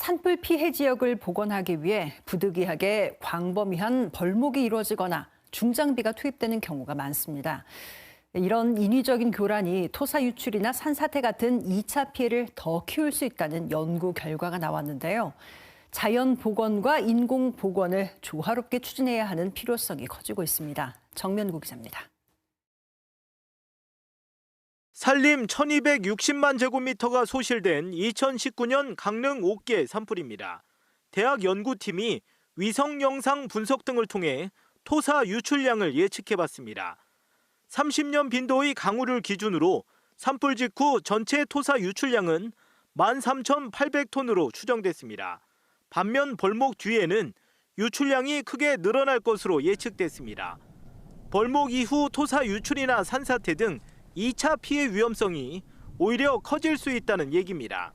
산불 피해 지역을 복원하기 위해 부득이하게 광범위한 벌목이 이루어지거나 중장비가 투입되는 경우가 많습니다. 이런 인위적인 교란이 토사 유출이나 산사태 같은 2차 피해를 더 키울 수 있다는 연구 결과가 나왔는데요. 자연 복원과 인공 복원을 조화롭게 추진해야 하는 필요성이 커지고 있습니다. 정면구 기자입니다. 산림 1260만 제곱미터가 소실된 2019년 강릉 5개 산불입니다. 대학 연구팀이 위성 영상 분석 등을 통해 토사 유출량을 예측해봤습니다. 30년 빈도의 강우를 기준으로 산불 직후 전체 토사 유출량은 13,800톤으로 추정됐습니다. 반면 벌목 뒤에는 유출량이 크게 늘어날 것으로 예측됐습니다. 벌목 이후 토사 유출이나 산사태 등 2차 피해 위험성이 오히려 커질 수 있다는 얘기입니다.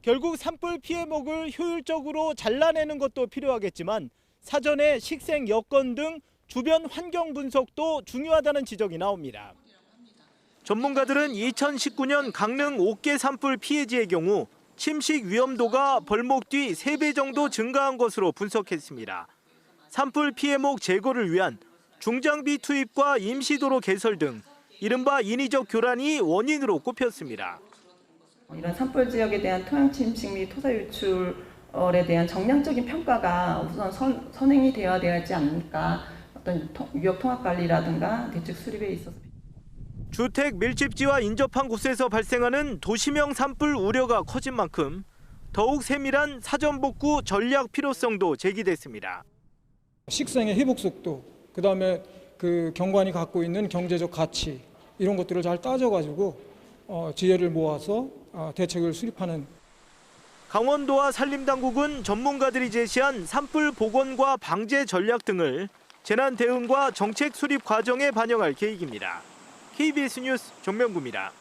결국 산불 피해목을 효율적으로 잘라내는 것도 필요하겠지만 사전에 식생 여건 등 주변 환경 분석도 중요하다는 지적이 나옵니다. 전문가들은 2019년 강릉 5개 산불 피해지의 경우 침식 위험도가 벌목 뒤 3배 정도 증가한 것으로 분석했습니다. 산불 피해목 제거를 위한 중장비 투입과 임시도로 개설 등 이른바 인위적 교란이 원인으로 꼽혔습니다. 이런 산불 지역에 대한 토양 침식 및 토사 유출에 대한 정량적인 평가가 우선 선행이 되어야 되지 않을까. 어떤 위협 통합 관리라든가 대책 수립에 있어서. 주택 밀집지와 인접한 곳에서 발생하는 도시명 산불 우려가 커진 만큼 더욱 세밀한 사전 복구 전략 필요성도 제기됐습니다. 식생의 회복 속도, 그다음에 그 경관이 갖고 있는 경제적 가치 이런 것들을 잘 따져가지고 지혜를 모아서 대책을 수립하는. 강원도와 산림당국은 전문가들이 제시한 산불 복원과 방제 전략 등을 재난 대응과 정책 수립 과정에 반영할 계획입니다. KBS 뉴스 정면구입니다.